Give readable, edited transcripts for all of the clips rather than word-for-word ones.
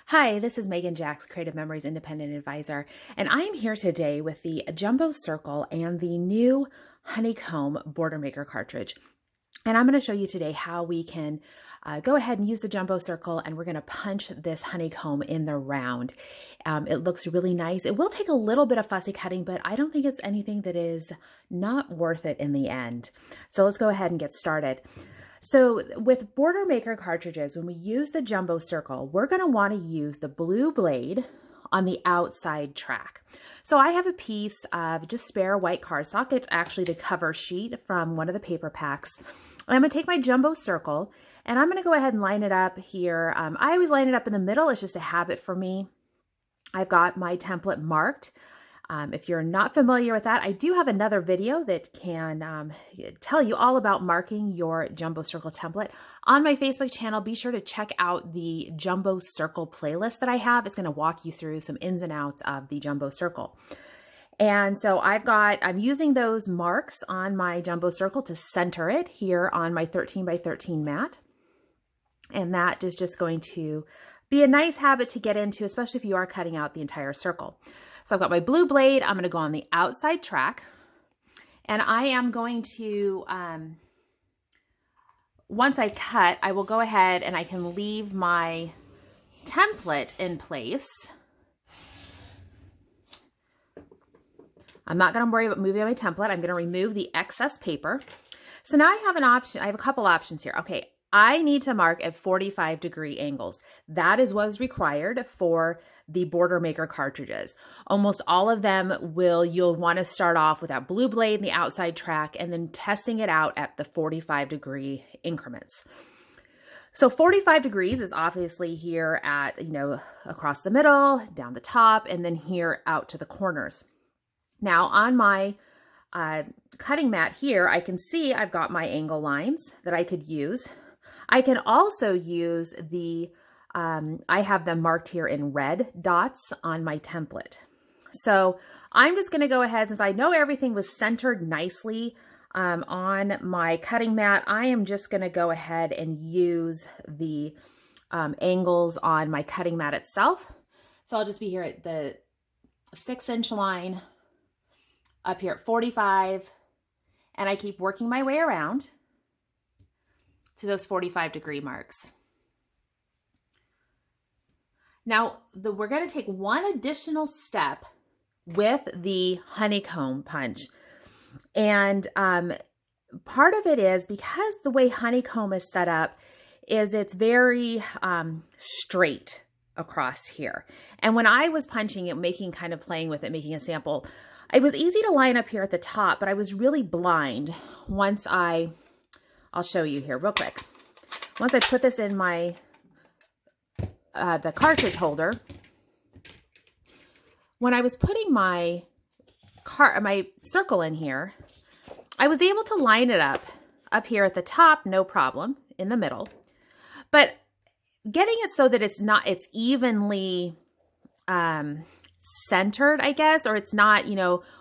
Hi, this is Megan Jacks, Creative Memories Independent Advisor, and I am here today with the Jumbo Circle and the new Honeycomb Border Maker cartridge. And I'm going to show you today how we can go ahead and use the Jumbo Circle, and we're going to punch this honeycomb in the round. It looks really nice. It will take a little bit of fussy cutting, but I don't think it's anything that is not worth it in the end. So let's go ahead and get started. So with Border Maker cartridges, when we use the Jumbo Circle, we're going to want to use the blue blade on the outside track. So I have a piece of just spare white cardstock. It's actually the cover sheet from one of the paper packs. I'm going to take my Jumbo Circle and I'm going to go ahead and line it up here. I always line it up in the middle. It's just a habit for me. I've got my template marked. If you're not familiar with that, I do have another video that can tell you all about marking your Jumbo Circle template. On my Facebook channel, be sure to check out the Jumbo Circle playlist that I have. It's going to walk you through some ins and outs of the Jumbo Circle. And so I'm using those marks on my Jumbo Circle to center it here on my 13 by 13 mat. And that is just going to be a nice habit to get into, especially if you are cutting out the entire circle. So I've got my blue blade. I'm going to go on the outside track, and I am going to, once I cut, I will go ahead and I can leave my template in place. I'm not going to worry about moving my template. I'm going to remove the excess paper. So now I have an option. I have a couple options here. Okay. I need to mark at 45-degree angles. That is what is required for the Border Maker cartridges. Almost all of them you'll want to start off with that blue blade in the outside track and then testing it out at the 45-degree increments. So 45 degrees is obviously here at, across the middle, down the top, and then here out to the corners. Now on my cutting mat here, I can see I've got my angle lines that I could use. I can also use I have them marked here in red dots on my template. So I'm just going to go ahead, since I know everything was centered nicely on my cutting mat, I am just going to go ahead and use the angles on my cutting mat itself. So I'll just be here at the 6-inch line, up here at 45, and I keep working my way around to those 45-degree marks. Now, we're going to take one additional step with the honeycomb punch. And part of it is because the way honeycomb is set up is it's very straight across here. And when I was punching it, playing with it, making a sample, it was easy to line up here at the top, but I was really blind once I'll show you here real quick. Once I put this in my the cartridge holder, when I was putting my circle in here, I was able to line it up here at the top, no problem, in the middle. But getting it so that it's evenly centered, I guess, or it's not,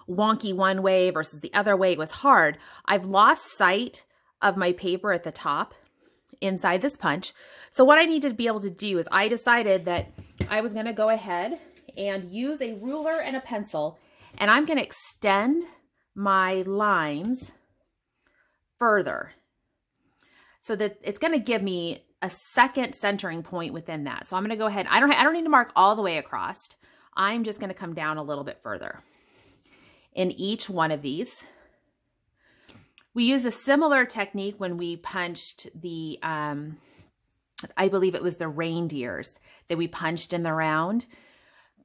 wonky one way versus the other way, it was hard. I've lost sight of my paper at the top inside this punch. So what I need to be able to do is I decided that I was going to go ahead and use a ruler and a pencil, and I'm going to extend my lines further so that it's going to give me a second centering point within that. So I'm going to go ahead. I don't need to mark all the way across. I'm just going to come down a little bit further in each one of these. We use a similar technique when we punched the, I believe it was the reindeers that we punched in the round.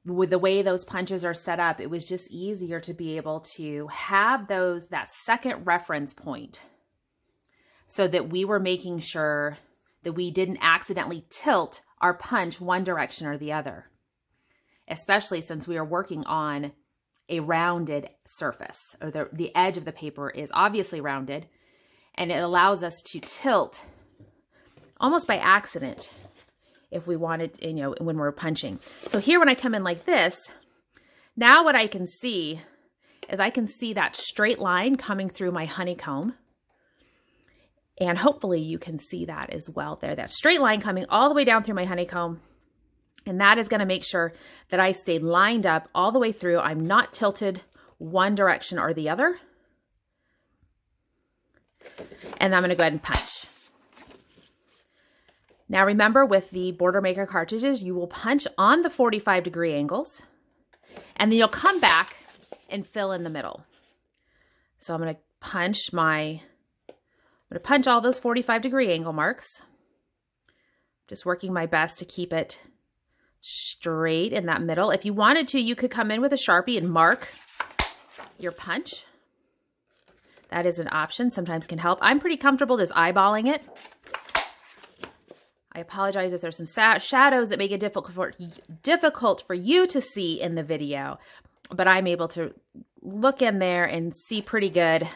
With the way those punches are set up, it was just easier to be able to have that second reference point so that we were making sure that we didn't accidentally tilt our punch one direction or the other, especially since we are working on a rounded surface, or the edge of the paper is obviously rounded, and it allows us to tilt almost by accident if we wanted, when we're punching. So here when I come in like this, now what I can see is I can see that straight line coming through my honeycomb. And hopefully you can see that as well there, that straight line coming all the way down through my honeycomb. And that is going to make sure that I stay lined up all the way through. I'm not tilted one direction or the other. And I'm going to go ahead and punch. Now remember, with the Border Maker cartridges, you will punch on the 45-degree angles, and then you'll come back and fill in the middle. So I'm going to punch all those 45-degree angle marks. Just working my best to keep it straight in that middle. If you wanted to, you could come in with a Sharpie and mark your punch. That is an option, sometimes can help. I'm pretty comfortable just eyeballing it. I apologize if there's some shadows that make it difficult for you to see in the video, but I'm able to look in there and see pretty good.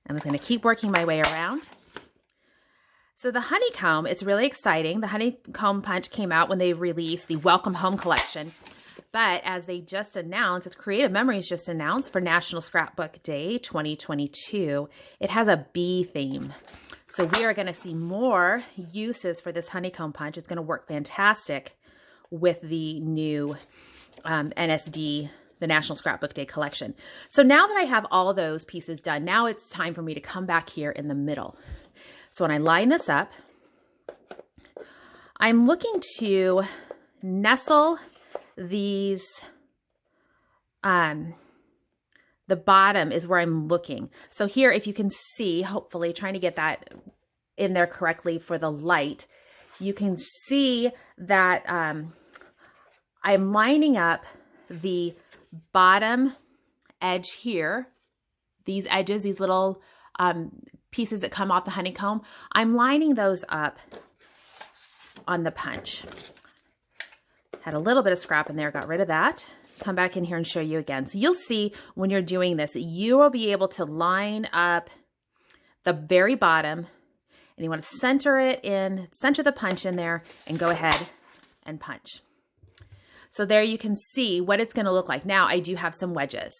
I'm just going to keep working my way around. So the honeycomb, it's really exciting. The honeycomb punch came out when they released the Welcome Home collection. But as they just announced, it's Creative Memories just announced for National Scrapbook Day 2022, it has a bee theme. So we are going to see more uses for this honeycomb punch. It's going to work fantastic with the new NSD, the National Scrapbook Day collection. So now that I have all of those pieces done, now it's time for me to come back here in the middle. So when I line this up, I'm looking to nestle these, the bottom is where I'm looking. So here, if you can see, hopefully trying to get that in there correctly for the light, you can see that I'm lining up the bottom edge here, these edges, these little pieces that come off the honeycomb, I'm lining those up on the punch. Had a little bit of scrap in there, got rid of that. Come back in here and show you again. So you'll see when you're doing this, you will be able to line up the very bottom, and you want to center it in, center the punch in there, and go ahead and punch. So there you can see what it's going to look like. Now I do have some wedges,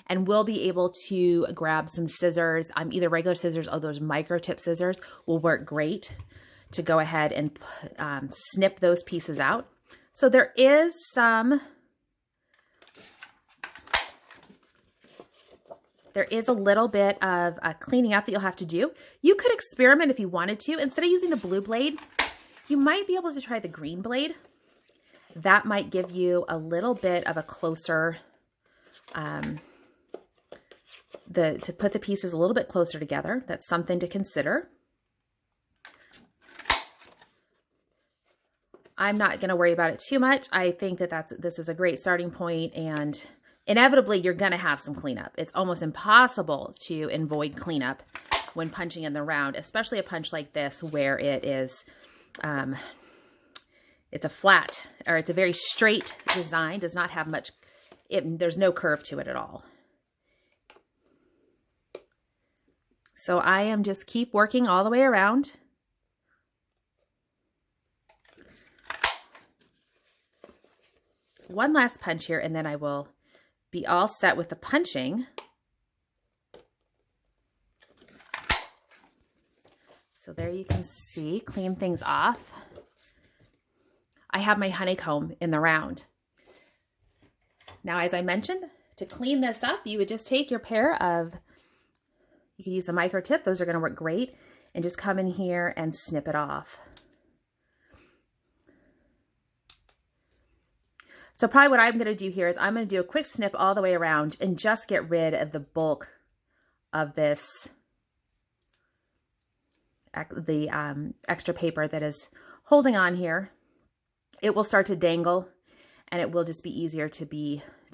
and we'll be able to grab some scissors, either regular scissors or those micro tip scissors will work great to go ahead and snip those pieces out. So there is a little bit of cleaning up that you'll have to do. You could experiment if you wanted to. Instead of using the blue blade, you might be able to try the green blade. That might give you a little bit of a closer, to put the pieces a little bit closer together. That's something to consider. I'm not going to worry about it too much. I think that this is a great starting point, and inevitably you're going to have some cleanup. It's almost impossible to avoid cleanup when punching in the round, especially a punch like this where it is, it's a flat, or it's a very straight design, does not have much, there's no curve to it at all. So I am just keep working all the way around. One last punch here, and then I will be all set with the punching. So there you can see, clean things off. I have my honeycomb in the round. Now, as I mentioned, to clean this up, you would just take your pair of, you could use the micro tip, those are going to work great, and just come in here and snip it off. So probably what I'm going to do here is I'm going to do a quick snip all the way around and just get rid of the bulk of this, the extra paper that is holding on here. It will start to dangle, and it will just be easier to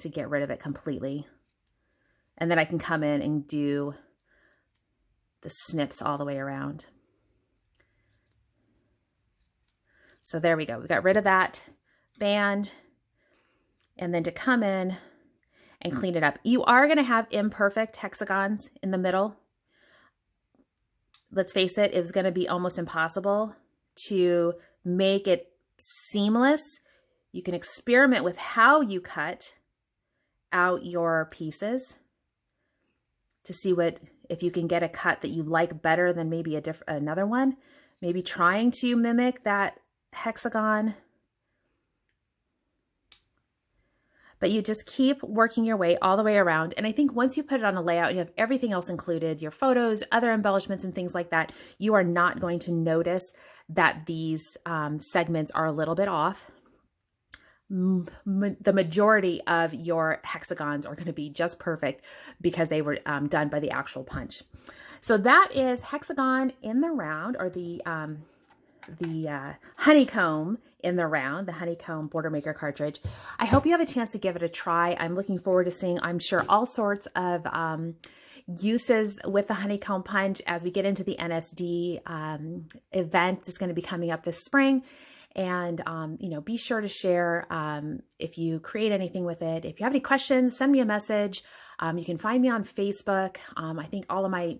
get rid of it completely. And then I can come in and do the snips all the way around. So there we go. We got rid of that band. And then to come in and clean it up. You are going to have imperfect hexagons in the middle. Let's face it, it's going to be almost impossible to make it seamless. You can experiment with how you cut out your pieces to see if you can get a cut that you like better than maybe another one. maybe trying to mimic that hexagon. But you just keep working your way all the way around. And I think once you put it on a layout, you have everything else included, your photos, other embellishments and things like that, you are not going to notice that these segments are a little bit off. The majority of your hexagons are going to be just perfect because they were done by the actual punch. So that is hexagon in the round, or the honeycomb in the round, the honeycomb border maker cartridge. I hope you have a chance to give it a try. I'm looking forward to seeing, I'm sure, all sorts of uses with the honeycomb punch as we get into the NSD event. It's going to be coming up this spring. And, you know, be sure to share if you create anything with it. If you have any questions, send me a message. You can find me on Facebook. I think all of my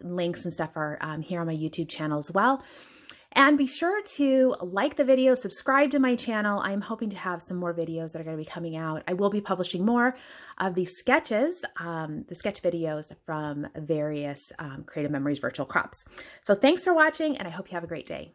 links and stuff are here on my YouTube channel as well. And be sure to like the video, subscribe to my channel. I'm hoping to have some more videos that are going to be coming out. I will be publishing more of these sketches, the sketch videos from various Creative Memories virtual crops. So thanks for watching, and I hope you have a great day.